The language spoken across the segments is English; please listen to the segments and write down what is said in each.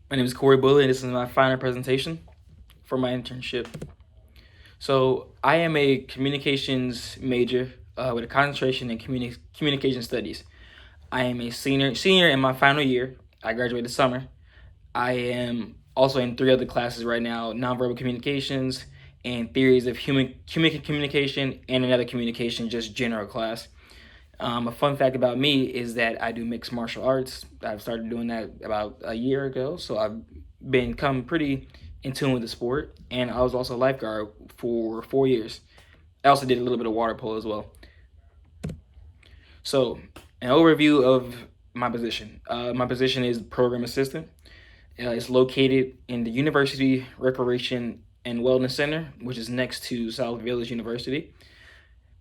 My name is Corey Bullard, and this is my final presentation for my internship. So, I am a communications major with a concentration in communication studies. I am a senior in my final year. I graduated this summer. I am also in three other classes right now: nonverbal communications and theories of human communication, and another communication, just general class. A fun fact about me is that I do mixed martial arts. I've started doing that about a year ago, so I've become pretty in tune with the sport. And I was also a lifeguard for 4 years. I also did a little bit of water polo as well. So, an overview of my position. My position is program assistant. It's located in the University Recreation and Wellness Center, which is next to South Village University.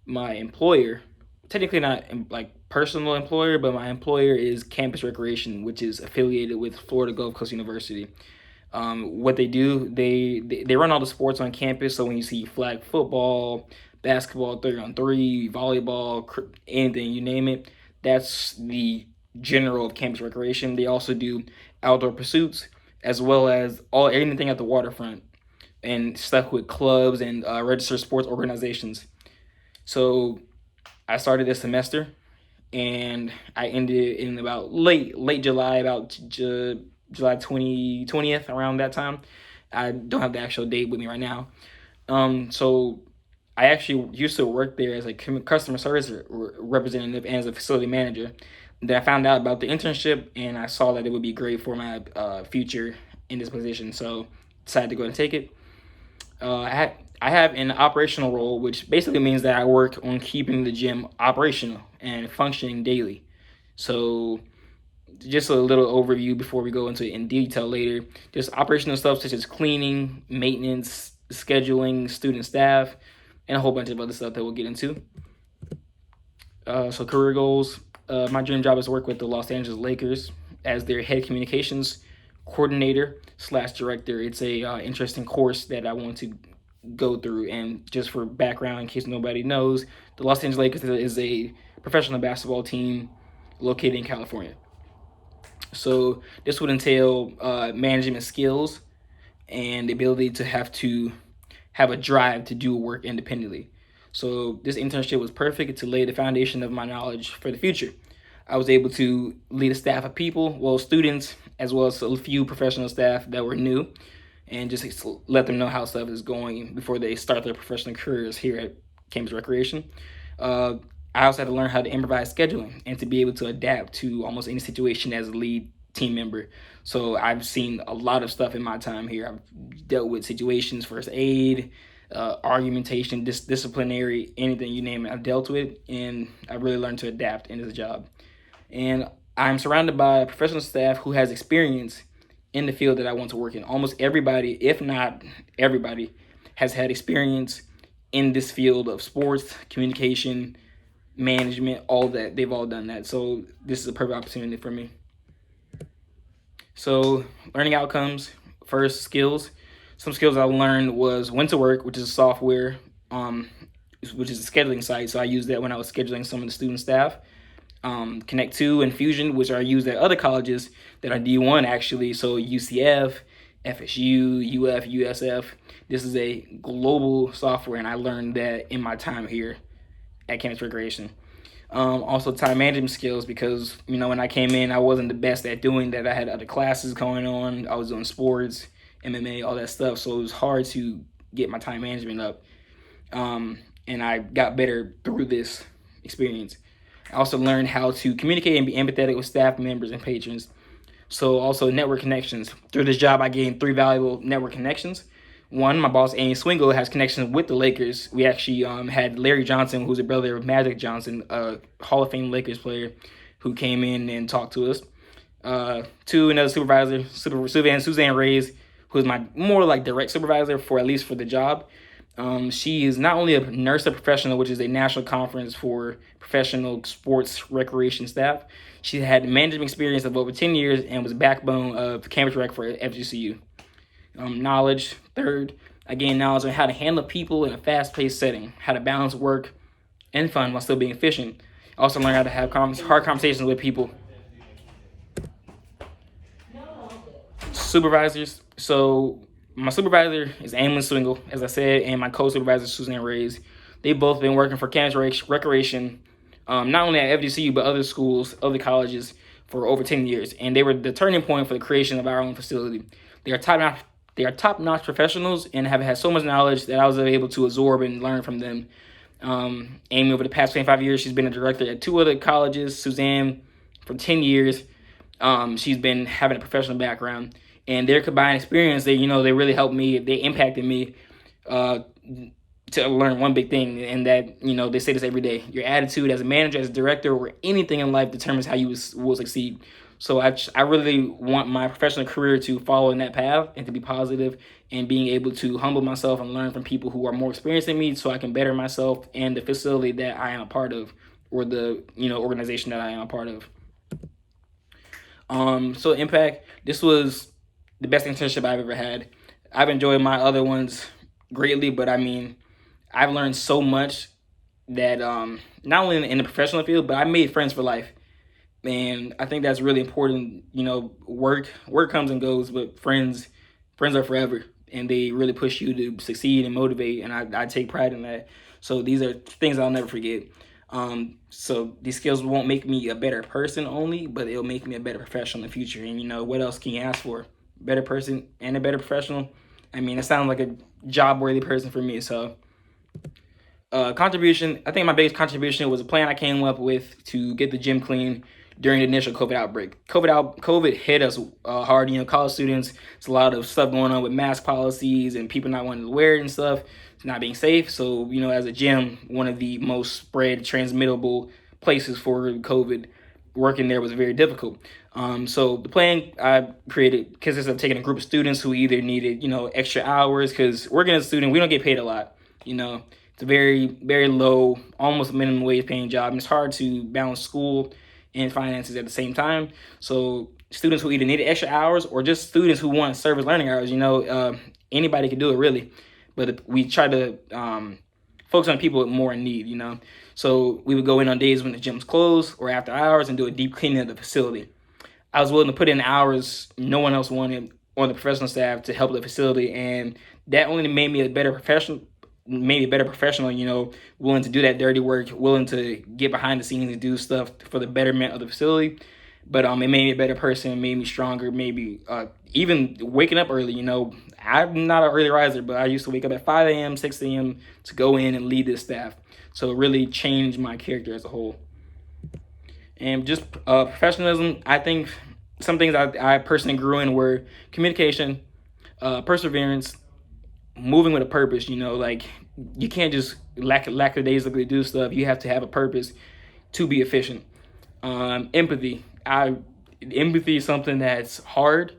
My employer, technically not like personal employer, but my employer is Campus Recreation, which is affiliated with Florida Gulf Coast University. What they do, they run all the sports on campus. So when you see flag football, basketball, 3-on-3, volleyball, anything you name it, that's the general of Campus Recreation. They also do outdoor pursuits as well as all anything at the waterfront and stuff with clubs and registered sports organizations. So I started this semester and I ended in about late July, about July 20th, around that time. I don't have the actual date with me right now. So I actually used to work there as a customer service representative and as a facility manager. Then I found out about the internship and I saw that it would be great for my future in this position. So decided to go and take it. I have an operational role, which basically means that I work on keeping the gym operational and functioning daily. So, just a little overview before we go into it in detail later. Just operational stuff such as cleaning, maintenance, scheduling, student staff, and a whole bunch of other stuff that we'll get into. So, career goals. My dream job is to work with the Los Angeles Lakers as their head communications coordinator slash director. It's a interesting course that I want to go through. And just for background, in case nobody knows, the Los Angeles Lakers is a professional basketball team located in California. So this would entail management skills and the ability to have a drive to do work independently. So this internship was perfect to lay the foundation of my knowledge for the future. I was able to lead a staff of people, well, students, as well as a few professional staff that were new, and just let them know how stuff is going before they start their professional careers here at Campus Recreation. Uh, I also had to learn how to improvise scheduling and to be able to adapt to almost any situation as a lead team member. So I've seen a lot of stuff in my time here. I've dealt with situations, first aid, argumentation, disciplinary, anything you name it, I've dealt with, and I really learned to adapt in this job. And I'm surrounded by professional staff who has experience in the field that I want to work in. Almost everybody, if not everybody, has had experience in this field of sports, communication, management, all that. They've all done that. So this is a perfect opportunity for me. So learning outcomes, first skills. Some skills I learned was when to work, which is a software, which is a scheduling site. So I used that when I was scheduling some of the student staff. Connect 2 and Fusion, which are used at other colleges that are D1 actually. So UCF, FSU, UF, USF. This is a global software, and I learned that in my time here at Campus Recreation. Also time management skills, because when I came in I wasn't the best at doing that. I had other classes going on. I was doing sports, MMA, all that stuff. So it was hard to get my time management up. And I got better through this experience. I also learned how to communicate and be empathetic with staff members and patrons. So also network connections. Through this job, I gained 3 valuable network connections. One, my boss, Amy Swingle, has connections with the Lakers. We actually had Larry Johnson, who's a brother of Magic Johnson, a Hall of Fame Lakers player, who came in and talked to us. 2, another supervisor, Suzanne Reyes, who is my more like direct supervisor for at least for the job. She is not only a nurse professional, which is a national conference for professional sports recreation staff. She had management experience of over 10 years and was backbone of Campus Rec for FGCU. Knowledge, third, again, knowledge on how to handle people in a fast-paced setting, how to balance work and fun while still being efficient. Also learn how to have hard conversations with people. Supervisors. So my supervisor is Amlin Swingle, as I said, and my co-supervisor Suzanne Reyes. They've both been working for campus recreation, not only at FGCU but other schools, other colleges for over 10 years, and they were the turning point for the creation of our own facility. They are top-notch professionals and have had so much knowledge that I was able to absorb and learn from them. Amy, over the past 25 years, she's been a director at 2 other colleges. Suzanne, for 10 years, she's been having a professional background. And their combined experience, they really helped me. They impacted me to learn one big thing, and that, they say this every day. Your attitude as a manager, as a director, or anything in life determines how you will succeed. So I really want my professional career to follow in that path and to be positive, and being able to humble myself and learn from people who are more experienced than me, so I can better myself and the facility that I am a part of, or the organization that I am a part of. So impact, this was the best internship I've ever had. I've enjoyed my other ones greatly, but I mean, I've learned so much that not only in the professional field, but I made friends for life. And I think that's really important. Work comes and goes, but friends are forever, and they really push you to succeed and motivate, and I take pride in that. So these are things I'll never forget. So these skills won't make me a better person only, but it'll make me a better professional in the future. And what else can you ask for? Better person and a better professional. I mean, it sounds like a job-worthy person for me. So contribution, I think my biggest contribution was a plan I came up with to get the gym clean during the initial COVID outbreak. COVID hit us hard. College students, it's a lot of stuff going on with mask policies and people not wanting to wear it and stuff. It's not being safe. So, as a gym, one of the most spread, transmittable places for COVID, working there was very difficult. So the plan I created consists of taking a group of students who either needed, extra hours, because working as a student, we don't get paid a lot. It's a very, very low, almost minimum wage paying job, and it's hard to balance school and finances at the same time. So students who either needed extra hours, or just students who want service learning hours, anybody could do it really. But we try to focus on people more in need, So we would go in on days when the gym's closed or after hours and do a deep cleaning of the facility. I was willing to put in hours no one else wanted on the professional staff to help the facility, and that only made me a better professional, willing to do that dirty work, willing to get behind the scenes and do stuff for the betterment of the facility. But it made me a better person, made me stronger, maybe even waking up early. I'm not an early riser, but I used to wake up at 5 a.m., 6 a.m. to go in and lead this staff. So it really changed my character as a whole. And just professionalism, I think some things I personally grew in were communication, perseverance, moving with a purpose. You can't just lackadaisically do stuff. You have to have a purpose to be efficient. Empathy. Empathy is something that's hard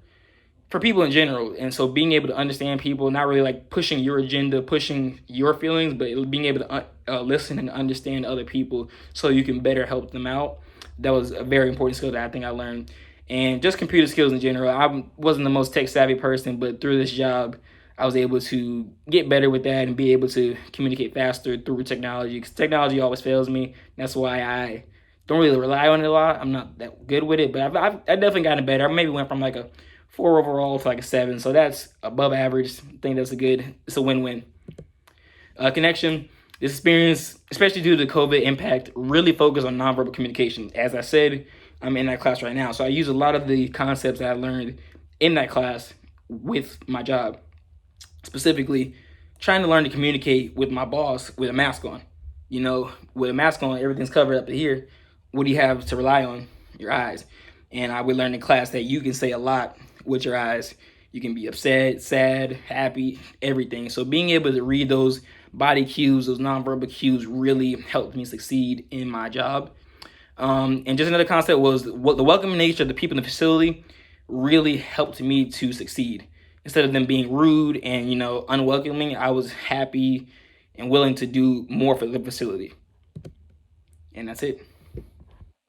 for people in general, and so being able to understand people, not really like pushing your agenda, pushing your feelings, but being able to listen and understand other people so you can better help them out. That was a very important skill that I think I learned. And just computer skills in general. I wasn't the most tech savvy person, but through this job, I was able to get better with that and be able to communicate faster through technology, because technology always fails me. That's why I don't really rely on it a lot. I'm not that good with it, but I've definitely gotten better. I maybe went from like a 4 overall to like a 7, so that's above average. I think it's a win-win. Connection. This experience, especially due to the COVID impact, really focused on nonverbal communication. As I said, I'm in that class right now, so I use a lot of the concepts that I learned in that class with my job. Specifically, trying to learn to communicate with my boss with a mask on. With a mask on, everything's covered up to here. What do you have to rely on? Your eyes. And I would learn in class that you can say a lot with your eyes. You can be upset, sad, happy, everything. So being able to read those body cues, those nonverbal cues, really helped me succeed in my job. And just another concept was the welcoming nature of the people in the facility really helped me to succeed. Instead of them being rude and, unwelcoming, I was happy and willing to do more for the facility. And that's it.